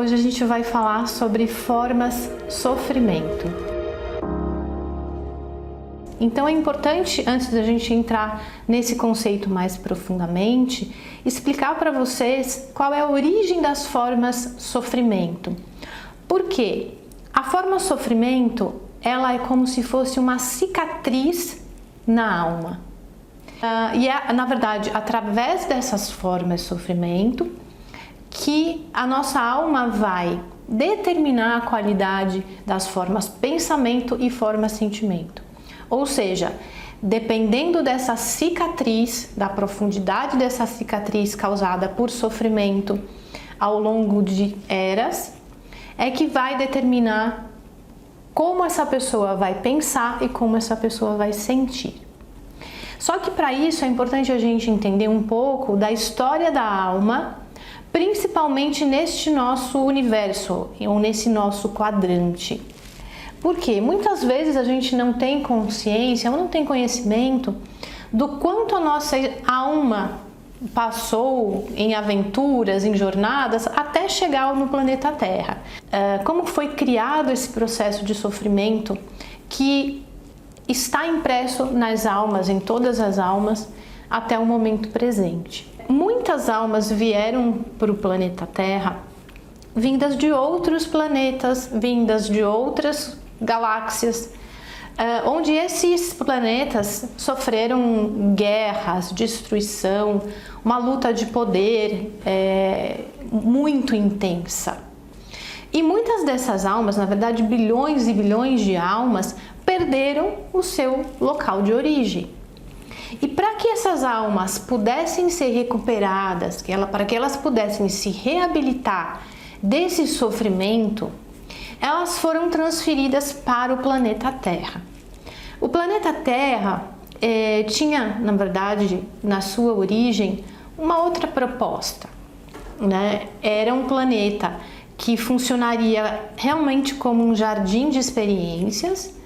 Hoje a gente vai falar sobre formas sofrimento. Então é importante, antes da gente entrar nesse conceito mais profundamente, explicar para vocês qual é a origem das formas sofrimento. Por quê? A forma sofrimento, ela é como se fosse uma cicatriz na alma. E é, na verdade, através dessas formas sofrimento, que a nossa alma vai determinar a qualidade das formas pensamento e forma sentimento. Ou seja, dependendo dessa cicatriz, da profundidade dessa cicatriz causada por sofrimento ao longo de eras, é que vai determinar como essa pessoa vai pensar e como essa pessoa vai sentir. Só que para isso é importante a gente entender um pouco da história da alma, principalmente neste nosso universo, ou nesse nosso quadrante. Porque muitas vezes a gente não tem consciência, ou não tem conhecimento do quanto a nossa alma passou em aventuras, em jornadas, até chegar no planeta Terra. Como foi criado esse processo de sofrimento que está impresso nas almas, em todas as almas, até o momento presente. Muitas almas vieram para o planeta Terra vindas de outros planetas, vindas de outras galáxias, onde esses planetas sofreram guerras, destruição, uma luta de poder muito intensa. E muitas dessas almas, na verdade bilhões e bilhões de almas, perderam o seu local de origem. E para que essas almas pudessem ser recuperadas, para que elas pudessem se reabilitar desse sofrimento, elas foram transferidas para o planeta Terra. O planeta Terra tinha, na verdade, na sua origem, uma outra proposta, né? Era um planeta que funcionaria realmente como um jardim de experiências,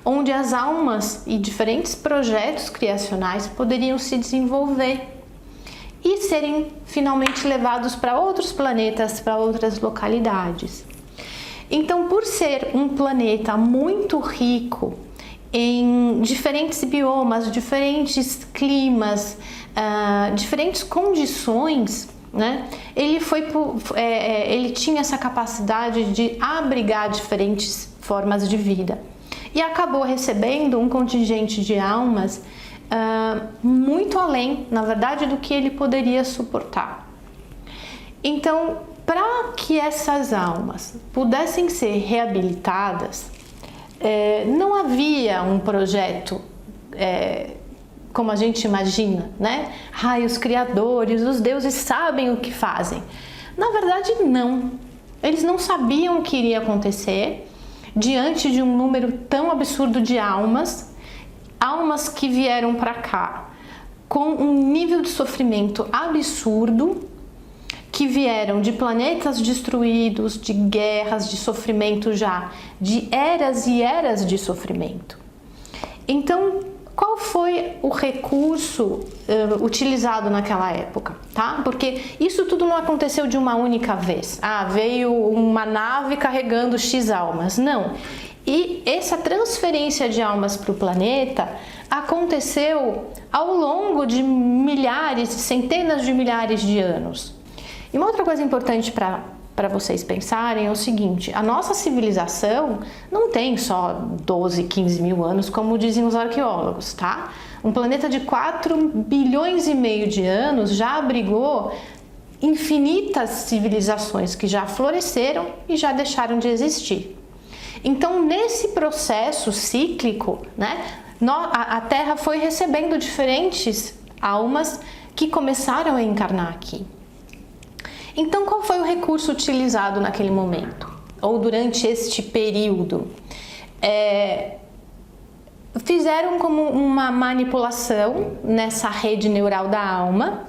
onde as almas e diferentes projetos criacionais poderiam se desenvolver e serem finalmente levados para outros planetas, para outras localidades. Então, por ser um planeta muito rico em diferentes biomas, diferentes climas, diferentes condições, né? Ele tinha essa capacidade de abrigar diferentes formas de vida. E acabou recebendo um contingente de almas muito além, na verdade, do que ele poderia suportar. Então, para que essas almas pudessem ser reabilitadas, não havia um projeto como a gente imagina, né? Os criadores, os deuses sabem o que fazem. Na verdade, não. Eles não sabiam o que iria acontecer diante de um número tão absurdo de almas que vieram para cá com um nível de sofrimento absurdo, que vieram de planetas destruídos, de guerras, de sofrimento já, de eras e eras de sofrimento. Então, qual foi o recurso utilizado naquela época, tá? Porque isso tudo não aconteceu de uma única vez. Veio uma nave carregando X almas. Não. E essa transferência de almas para o planeta aconteceu ao longo de milhares, centenas de milhares de anos. E uma outra coisa importante para vocês pensarem é o seguinte: a nossa civilização não tem só 12, 15 mil anos, como dizem os arqueólogos, tá? Um planeta de 4,5 bilhões de anos já abrigou infinitas civilizações que já floresceram e já deixaram de existir. Então, nesse processo cíclico, né, a Terra foi recebendo diferentes almas que começaram a encarnar aqui. Então, qual foi o recurso utilizado naquele momento? Ou durante este período? Fizeram como uma manipulação nessa rede neural da alma,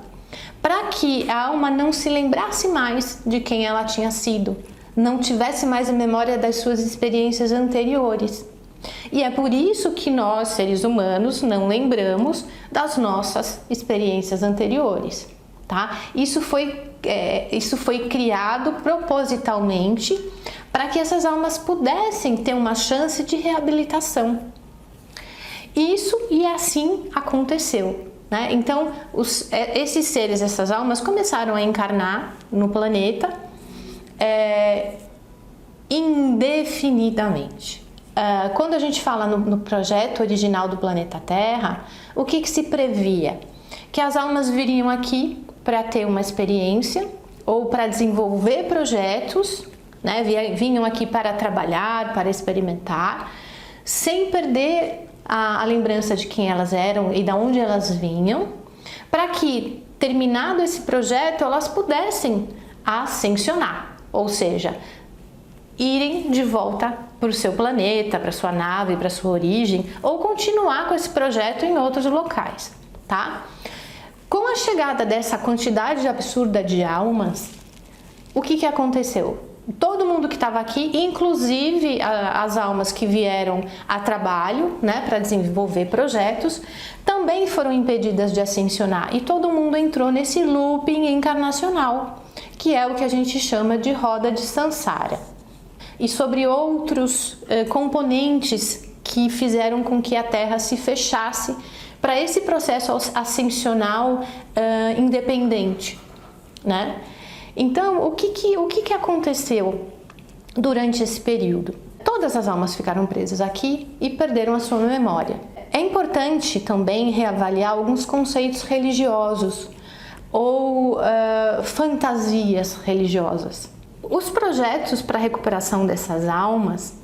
para que a alma não se lembrasse mais de quem ela tinha sido, não tivesse mais a memória das suas experiências anteriores. E é por isso que nós, seres humanos, não lembramos das nossas experiências anteriores. tá? Isso foi criado propositalmente para que essas almas pudessem ter uma chance de reabilitação. E assim aconteceu, né? Então, esses seres, essas almas começaram a encarnar no planeta indefinidamente. Quando a gente fala no projeto original do planeta Terra, o que se previa? Que as almas viriam aqui para ter uma experiência ou para desenvolver projetos, né? Vinham aqui para trabalhar, para experimentar, sem perder a lembrança de quem elas eram e de onde elas vinham, para que, terminado esse projeto, elas pudessem ascensionar, ou seja, irem de volta para o seu planeta, para sua nave, para sua origem, ou continuar com esse projeto em outros locais, tá? Com a chegada dessa quantidade absurda de almas, o que aconteceu? Todo mundo que estava aqui, inclusive as almas que vieram a trabalho, né, para desenvolver projetos, também foram impedidas de ascensionar e todo mundo entrou nesse looping encarnacional, que é o que a gente chama de roda de Sansara. E sobre outros componentes que fizeram com que a Terra se fechasse para esse processo ascensional independente, né? Então, o que aconteceu durante esse período? Todas as almas ficaram presas aqui e perderam a sua memória. É importante também reavaliar alguns conceitos religiosos ou fantasias religiosas. Os projetos para a recuperação dessas almas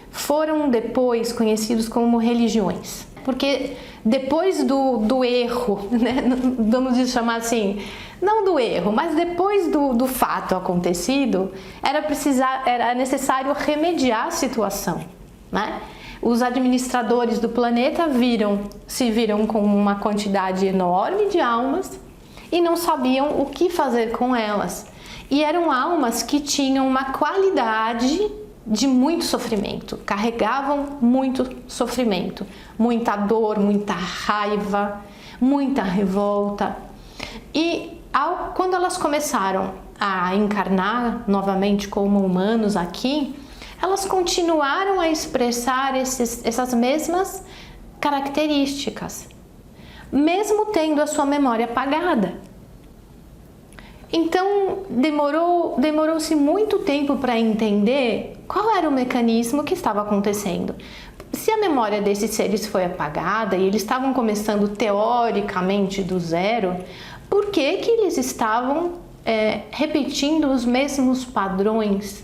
foram depois conhecidos como religiões, porque depois do erro, né, vamos chamar assim, não do erro, mas depois do fato acontecido, era necessário remediar a situação, né? Os administradores do planeta se viram com uma quantidade enorme de almas e não sabiam o que fazer com elas. E eram almas que tinham uma qualidade de muito sofrimento, carregavam muito sofrimento, muita dor, muita raiva, muita revolta. E quando elas começaram a encarnar novamente como humanos aqui, elas continuaram a expressar essas mesmas características, mesmo tendo a sua memória apagada. Então, demorou-se muito tempo para entender qual era o mecanismo que estava acontecendo. Se a memória desses seres foi apagada e eles estavam começando teoricamente do zero, por que eles estavam repetindo os mesmos padrões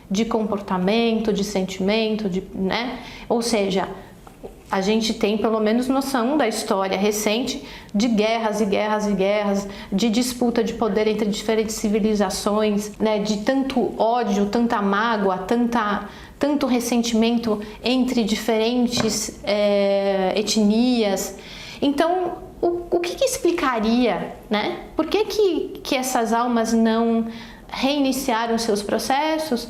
de comportamento, de sentimento, né? Ou seja, a gente tem pelo menos noção da história recente de guerras e guerras e guerras, de disputa de poder entre diferentes civilizações, né? De tanto ódio, tanta mágoa, tanto ressentimento entre diferentes etnias. Então, o que explicaria, né? Por que essas almas não reiniciaram seus processos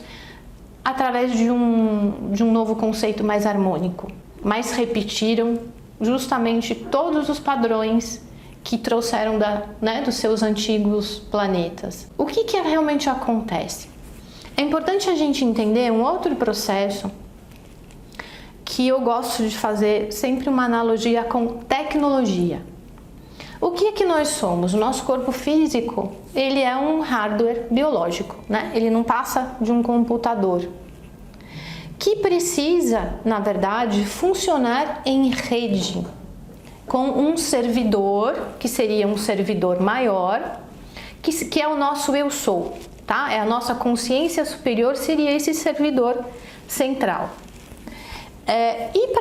através de um novo conceito mais harmônico? Mas repetiram justamente todos os padrões que trouxeram dos seus antigos planetas. O que realmente acontece? É importante a gente entender um outro processo que eu gosto de fazer sempre uma analogia com tecnologia. O que nós somos? O nosso corpo físico, ele é um hardware biológico, né? Ele não passa de um computador, que precisa, na verdade, funcionar em rede, com um servidor, que seria um servidor maior, que é o nosso eu sou, tá? É a nossa consciência superior, seria esse servidor central. E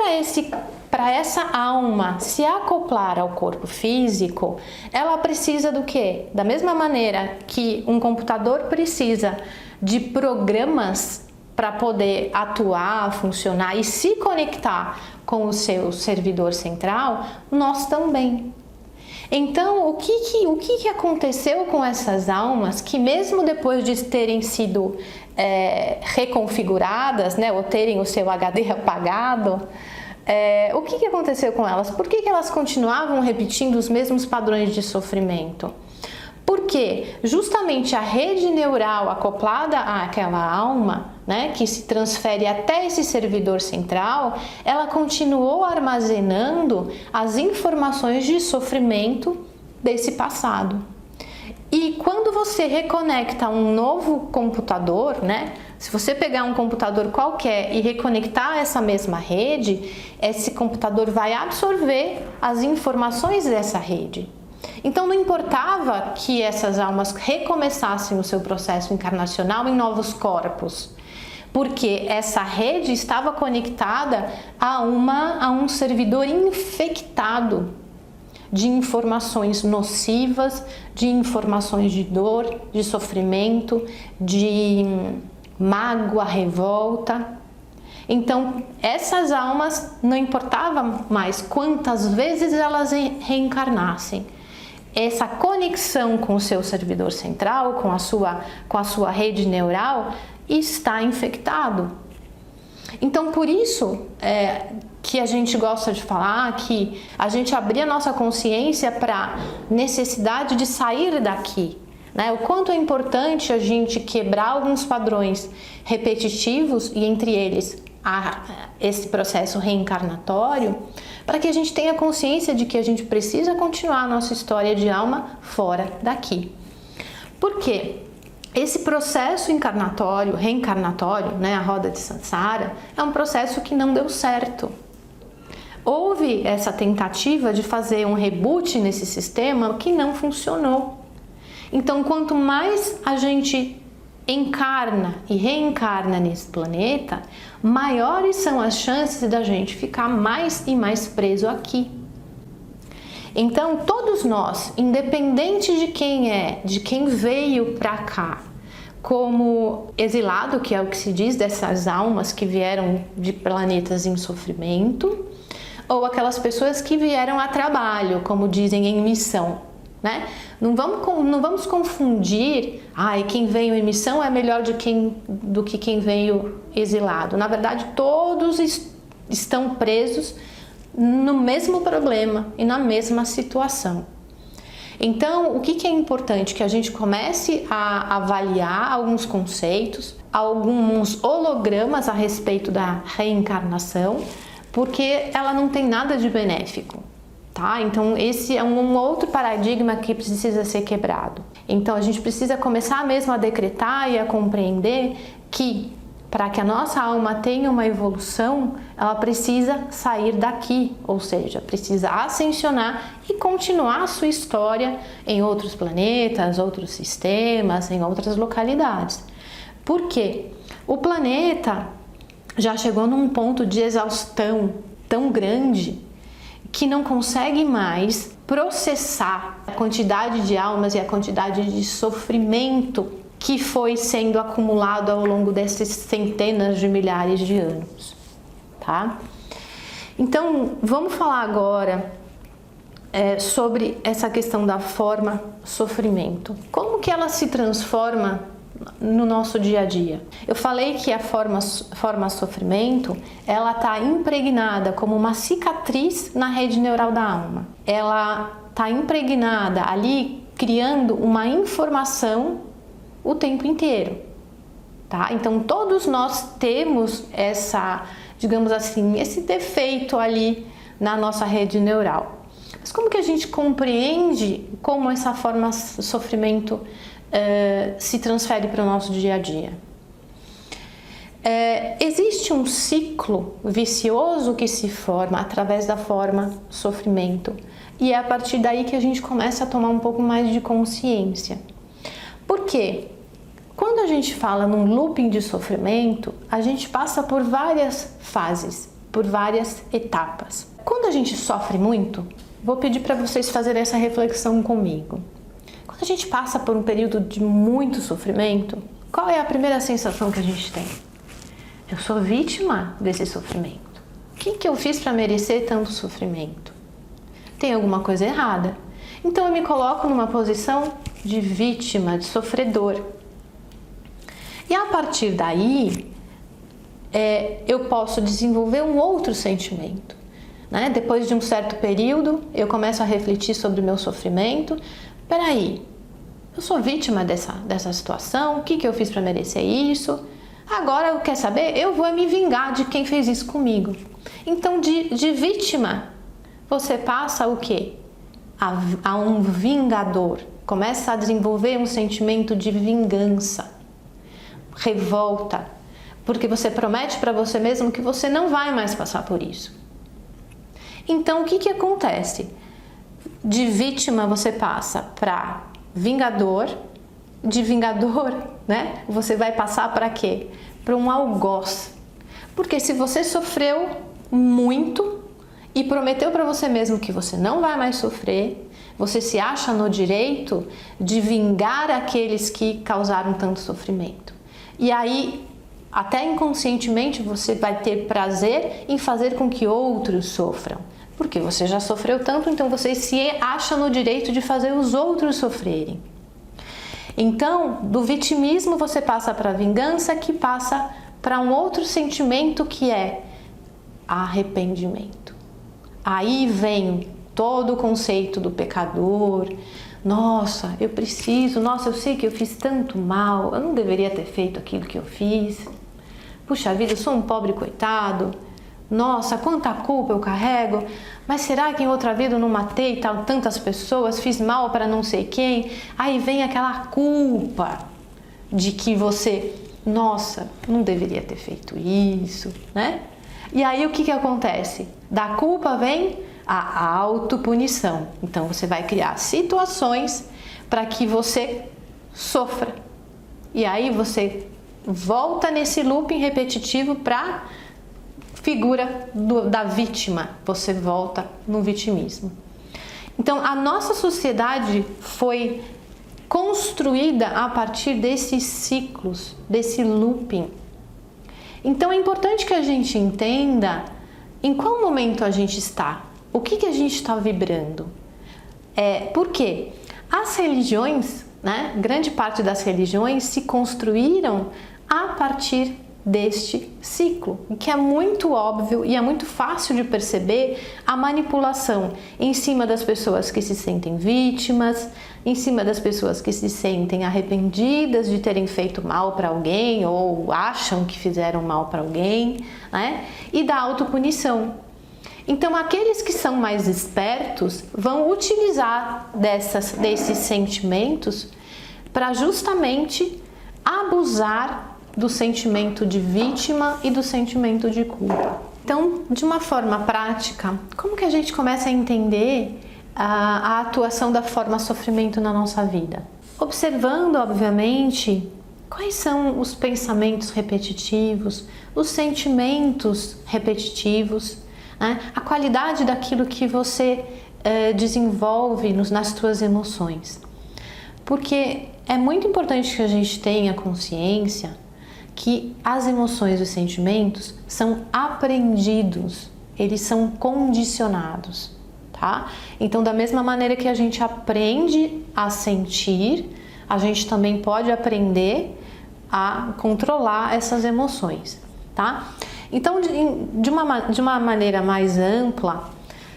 para essa alma se acoplar ao corpo físico, ela precisa do quê? Da mesma maneira que um computador precisa de programas para poder atuar, funcionar e se conectar com o seu servidor central, nós também. Então, o que aconteceu com essas almas que mesmo depois de terem sido reconfiguradas, né, ou terem o seu HD apagado, o que aconteceu com elas? Por que elas continuavam repetindo os mesmos padrões de sofrimento? Porque justamente a rede neural acoplada àquela alma, né, que se transfere até esse servidor central, ela continuou armazenando as informações de sofrimento desse passado. E quando você reconecta um novo computador, né? Se você pegar um computador qualquer e reconectar essa mesma rede, esse computador vai absorver as informações dessa rede. Então não importava que essas almas recomeçassem o seu processo encarnacional em novos corpos, porque essa rede estava conectada a um servidor infectado de informações nocivas, de informações de dor, de sofrimento, de mágoa, revolta. Então, essas almas, não importava mais quantas vezes elas reencarnassem, essa conexão com o seu servidor central, com a sua rede neural, está infectado. Então, por isso que a gente gosta de falar que a gente abrir a nossa consciência para a necessidade de sair daqui, né? O quanto é importante a gente quebrar alguns padrões repetitivos e entre eles esse processo reencarnatório, para que a gente tenha consciência de que a gente precisa continuar a nossa história de alma fora daqui. Por quê? Esse processo encarnatório, reencarnatório, né, a roda de Sansara, é um processo que não deu certo. Houve essa tentativa de fazer um reboot nesse sistema que não funcionou. Então, quanto mais a gente encarna e reencarna nesse planeta, maiores são as chances da gente ficar mais e mais preso aqui. Então, todos nós, independente de quem veio para cá, como exilado, que é o que se diz dessas almas que vieram de planetas em sofrimento, ou aquelas pessoas que vieram a trabalho, como dizem, em missão, né? Não vamos confundir, quem veio em missão é melhor do que quem veio exilado. Na verdade, todos estão presos no mesmo problema e na mesma situação. Então, o que é importante? Que a gente comece a avaliar alguns conceitos, alguns hologramas a respeito da reencarnação, porque ela não tem nada de benéfico, tá? Então, esse é um outro paradigma que precisa ser quebrado. Então, a gente precisa começar mesmo a decretar e a compreender que, para que a nossa alma tenha uma evolução, ela precisa sair daqui, ou seja, precisa ascensionar e continuar a sua história em outros planetas, outros sistemas, em outras localidades. Por quê? O planeta já chegou num ponto de exaustão tão grande que não consegue mais processar a quantidade de almas e a quantidade de sofrimento que foi sendo acumulado ao longo dessas centenas de milhares de anos, tá? Então, vamos falar agora sobre essa questão da forma sofrimento. Como que ela se transforma no nosso dia a dia? Eu falei que a forma sofrimento, ela está impregnada como uma cicatriz na rede neural da alma. Ela está impregnada ali, criando uma informação o tempo inteiro, tá? Então todos nós temos digamos assim, esse defeito ali na nossa rede neural. Mas como que a gente compreende como essa forma sofrimento se transfere para o nosso dia a dia? Existe um ciclo vicioso que se forma através da forma sofrimento, e é a partir daí que a gente começa a tomar um pouco mais de consciência. Por quê? Quando a gente fala num looping de sofrimento, a gente passa por várias fases, por várias etapas. Quando a gente sofre muito, vou pedir para vocês fazerem essa reflexão comigo. Quando a gente passa por um período de muito sofrimento, qual é a primeira sensação que a gente tem? Eu sou vítima desse sofrimento. O que eu fiz para merecer tanto sofrimento? Tem alguma coisa errada. Então eu me coloco numa posição de vítima, de sofredor. E a partir daí, eu posso desenvolver um outro sentimento, né? Depois de um certo período, eu começo a refletir sobre o meu sofrimento. Peraí, eu sou vítima dessa situação, o que eu fiz para merecer isso? Agora, quer saber? Eu vou me vingar de quem fez isso comigo. Então, de vítima, você passa o quê? A um vingador. Começa a desenvolver um sentimento de vingança, revolta, porque você promete para você mesmo que você não vai mais passar por isso. Então, o que acontece? De vítima, você passa para vingador. De vingador, né? Você vai passar para quê? Para um algoz. Porque se você sofreu muito e prometeu para você mesmo que você não vai mais sofrer, você se acha no direito de vingar aqueles que causaram tanto sofrimento. E aí, até inconscientemente, você vai ter prazer em fazer com que outros sofram. Porque você já sofreu tanto, então você se acha no direito de fazer os outros sofrerem. Então, do vitimismo você passa para a vingança, que passa para um outro sentimento que é arrependimento. Aí vem todo o conceito do pecador. Nossa, eu sei que eu fiz tanto mal, eu não deveria ter feito aquilo que eu fiz. Puxa vida, eu sou um pobre coitado. Nossa, quanta culpa eu carrego. Mas será que em outra vida eu não matei tantas pessoas, fiz mal para não sei quem? Aí vem aquela culpa de que você, nossa, não deveria ter feito isso, né? E aí o que acontece? Da culpa vem a autopunição. Então você vai criar situações para que você sofra. E aí você volta nesse looping repetitivo para figura da vítima, você volta no vitimismo. Então, a nossa sociedade foi construída a partir desses ciclos, desse looping. Então, é importante que a gente entenda em qual momento a gente está, o que a gente está vibrando. Porque as religiões, né, grande parte das religiões se construíram a partir deste ciclo, que é muito óbvio e é muito fácil de perceber a manipulação em cima das pessoas que se sentem vítimas, em cima das pessoas que se sentem arrependidas de terem feito mal para alguém ou acham que fizeram mal para alguém, né? E da autopunição. Então, aqueles que são mais espertos vão utilizar desses sentimentos para justamente abusar do sentimento de vítima e do sentimento de culpa. Então, de uma forma prática, como que a gente começa a entender a atuação da forma sofrimento na nossa vida? Observando, obviamente, quais são os pensamentos repetitivos, os sentimentos repetitivos, né? A qualidade daquilo que você desenvolve nas suas emoções. Porque é muito importante que a gente tenha consciência que as emoções e os sentimentos são aprendidos, eles são condicionados, tá? Então, da mesma maneira que a gente aprende a sentir, a gente também pode aprender a controlar essas emoções, tá? Então, de uma maneira mais ampla,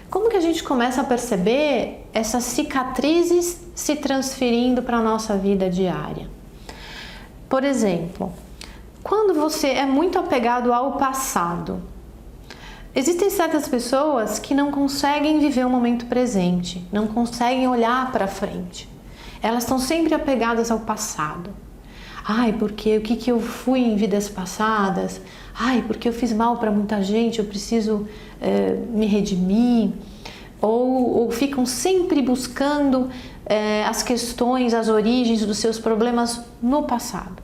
como que a gente começa a perceber essas cicatrizes se transferindo para a nossa vida diária? Por exemplo, quando você é muito apegado ao passado, existem certas pessoas que não conseguem viver o momento presente, não conseguem olhar para frente. Elas estão sempre apegadas ao passado. Ai, porque o que eu fui em vidas passadas? Ai, porque eu fiz mal para muita gente, eu preciso me redimir. Ou ficam sempre buscando as questões, as origens dos seus problemas no passado.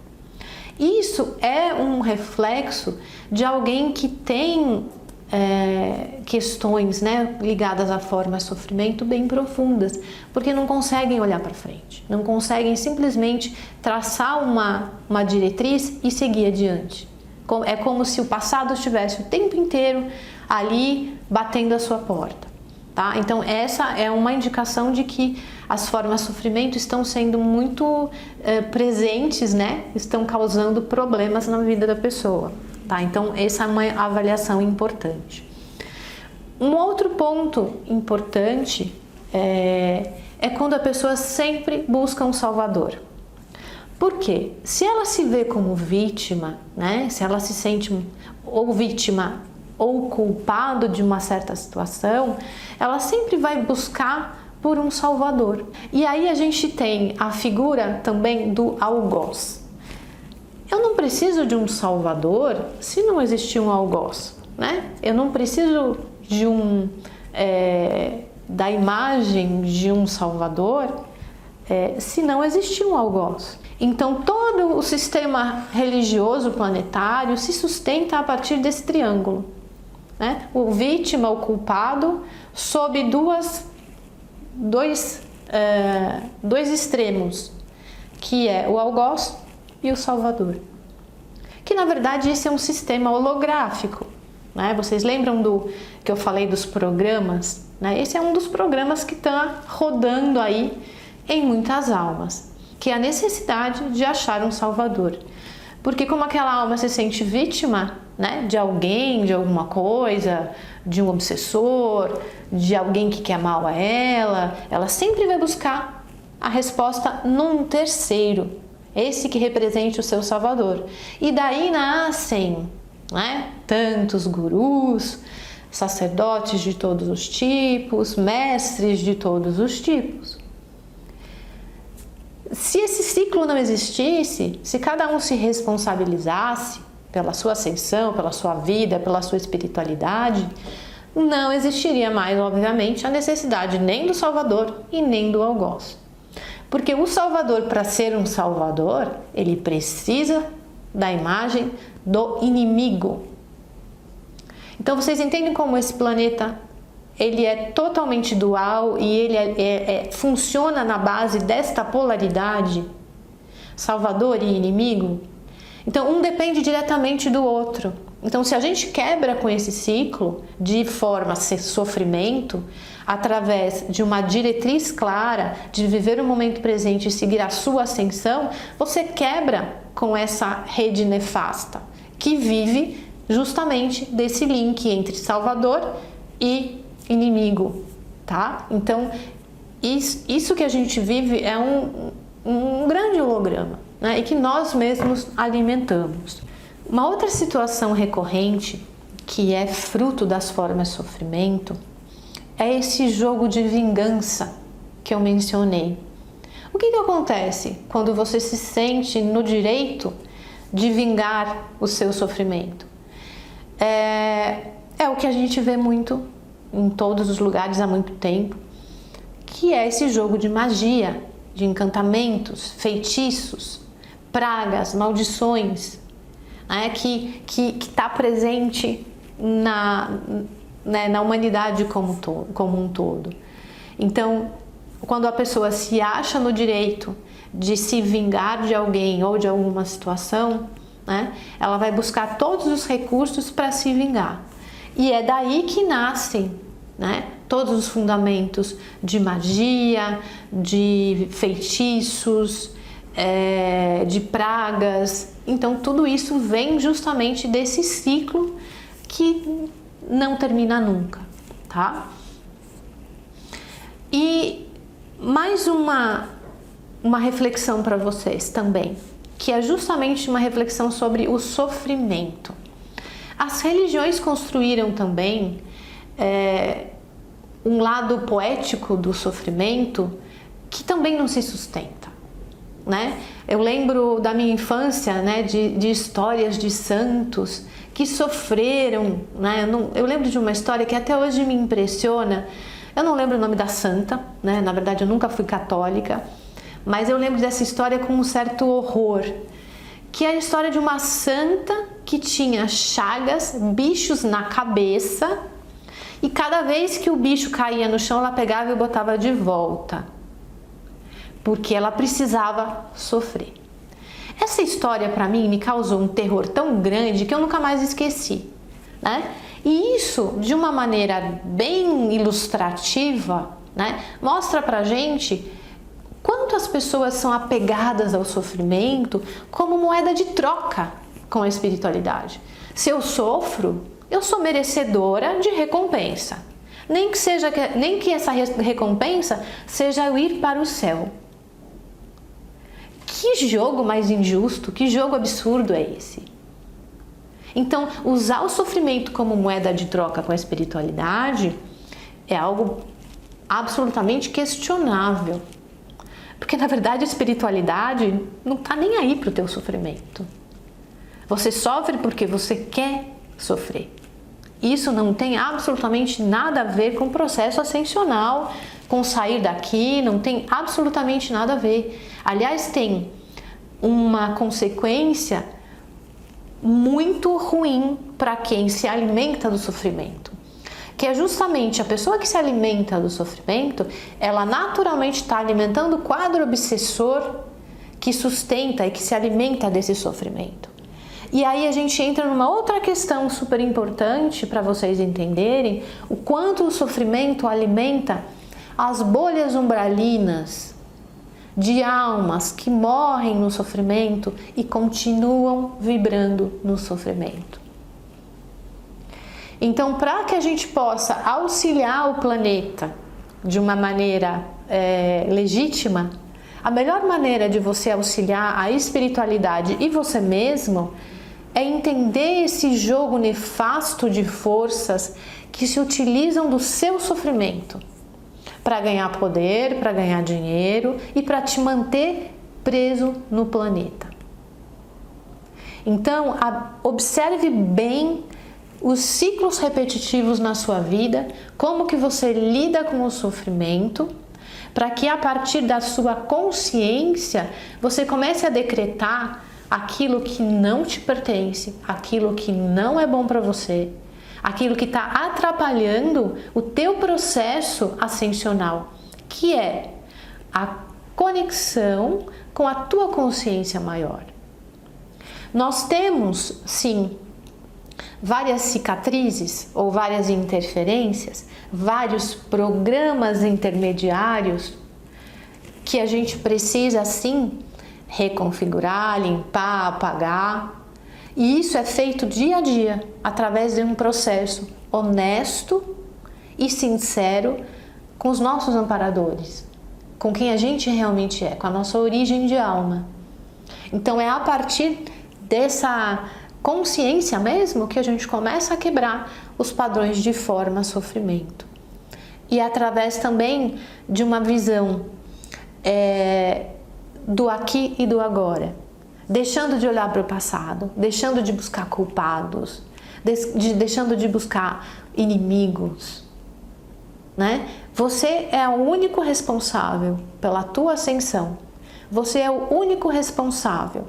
Isso é um reflexo de alguém que tem questões, né, ligadas à forma de sofrimento bem profundas, porque não conseguem olhar para frente, não conseguem simplesmente traçar uma diretriz e seguir adiante. É como se o passado estivesse o tempo inteiro ali batendo a sua porta. Tá? Então, essa é uma indicação de que as formas de sofrimento estão sendo muito presentes, né? Estão causando problemas na vida da pessoa. Tá? Então, essa é uma avaliação importante. Um outro ponto importante é quando a pessoa sempre busca um salvador. Por quê? Se ela se vê como vítima, né? Se ela se sente ou vítima ou culpado de uma certa situação, ela sempre vai buscar por um salvador. E aí a gente tem a figura também do algoz. Eu não preciso de um salvador se não existir um algoz, né? Eu não preciso de da imagem de um salvador se não existir um algoz. Então todo o sistema religioso planetário se sustenta a partir desse triângulo, né? O vítima, o culpado, sob dois extremos, que é o algoz e o salvador. Que na verdade esse é um sistema holográfico, né? Vocês lembram que eu falei dos programas? Né? Esse é um dos programas que está rodando aí em muitas almas, que é a necessidade de achar um salvador. Porque como aquela alma se sente vítima, né, de alguém, de alguma coisa, de um obsessor, de alguém que quer mal a ela sempre vai buscar a resposta num terceiro, esse que represente o seu salvador. E daí nascem, né, tantos gurus, sacerdotes de todos os tipos, mestres de todos os tipos. Se esse ciclo não existisse, se cada um se responsabilizasse pela sua ascensão, pela sua vida, pela sua espiritualidade, não existiria mais, obviamente, a necessidade nem do Salvador e nem do algoz. Porque o Salvador, para ser um Salvador, ele precisa da imagem do inimigo. Então vocês entendem como esse planeta ele é totalmente dual e ele funciona na base desta polaridade, salvador e inimigo? Então um depende diretamente do outro. Então se a gente quebra com esse ciclo de forma a ser sofrimento, através de uma diretriz clara de viver o momento presente e seguir a sua ascensão, você quebra com essa rede nefasta que vive justamente desse link entre salvador e inimigo, tá? Então, isso que a gente vive é um grande holograma, né? E que nós mesmos alimentamos. Uma outra situação recorrente, que é fruto das formas de sofrimento, é esse jogo de vingança que eu mencionei. O que acontece quando você se sente no direito de vingar o seu sofrimento? É o que a gente vê muito em todos os lugares há muito tempo, que é esse jogo de magia, de encantamentos, feitiços, pragas, maldições, né, que está presente na humanidade como um todo. Então, quando a pessoa se acha no direito de se vingar de alguém ou de alguma situação, né, ela vai buscar todos os recursos para se vingar. E é daí que nascem, né, todos os fundamentos de magia, de feitiços, de pragas. Então tudo isso vem justamente desse ciclo que não termina nunca, tá? E mais uma reflexão para vocês também, que é justamente uma reflexão sobre o sofrimento. As religiões construíram também um lado poético do sofrimento que também não se sustenta, né? Eu lembro da minha infância, né, de histórias de santos que sofreram, né? Eu lembro de uma história que até hoje me impressiona. Eu não lembro o nome da santa, né? Na verdade eu nunca fui católica, mas eu lembro dessa história com um certo horror, que é a história de uma santa que tinha chagas, bichos na cabeça, e cada vez que o bicho caía no chão, ela pegava e botava de volta, porque ela precisava sofrer. Essa história para mim me causou um terror tão grande que eu nunca mais esqueci, né? E isso, de uma maneira bem ilustrativa, né, mostra pra gente quanto as pessoas são apegadas ao sofrimento como moeda de troca com a espiritualidade. Se eu sofro, eu sou merecedora de recompensa. nem que essa recompensa seja o ir para o céu. Que jogo mais injusto, que jogo absurdo é esse? Então, usar o sofrimento como moeda de troca com a espiritualidade é algo absolutamente questionável. Porque, na verdade, a espiritualidade não está nem aí para o teu sofrimento. Você sofre porque você quer sofrer. Isso não tem absolutamente nada a ver com o processo ascensional, com sair daqui, não tem absolutamente nada a ver. Aliás, tem uma consequência muito ruim para quem se alimenta do sofrimento, que é justamente a pessoa que se alimenta do sofrimento, ela naturalmente está alimentando o quadro obsessor que sustenta e que se alimenta desse sofrimento. E aí a gente entra numa outra questão super importante para vocês entenderem o quanto o sofrimento alimenta as bolhas umbralinas de almas que morrem no sofrimento e continuam vibrando no sofrimento. Então, para que a gente possa auxiliar o planeta de uma maneira legítima, a melhor maneira de você auxiliar a espiritualidade e você mesmo é entender esse jogo nefasto de forças que se utilizam do seu sofrimento para ganhar poder, para ganhar dinheiro e para te manter preso no planeta. Então, observe bem os ciclos repetitivos na sua vida, como que você lida com o sofrimento, para que a partir da sua consciência você comece a decretar aquilo que não te pertence, aquilo que não é bom para você, aquilo que está atrapalhando o teu processo ascensional, que é a conexão com a tua consciência maior. Nós temos, sim, várias cicatrizes ou várias interferências, vários programas intermediários que a gente precisa, sim, reconfigurar, limpar, apagar. E isso é feito dia a dia, através de um processo honesto e sincero com os nossos amparadores, com quem a gente realmente é, com a nossa origem de alma. Então é a partir dessa consciência mesmo que a gente começa a quebrar os padrões de forma sofrimento. E através também de uma visão do aqui e do agora, deixando de olhar para o passado, deixando de buscar culpados, deixando de buscar inimigos, né? Você é o único responsável pela tua ascensão. Você é o único responsável.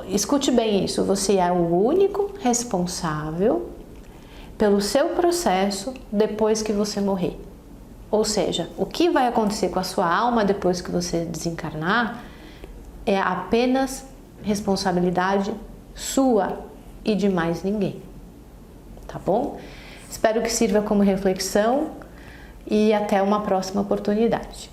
Escute bem isso, você é o único responsável pelo seu processo depois que você morrer. Ou seja, o que vai acontecer com a sua alma depois que você desencarnar é apenas responsabilidade sua e de mais ninguém. Tá bom? Espero que sirva como reflexão e até uma próxima oportunidade.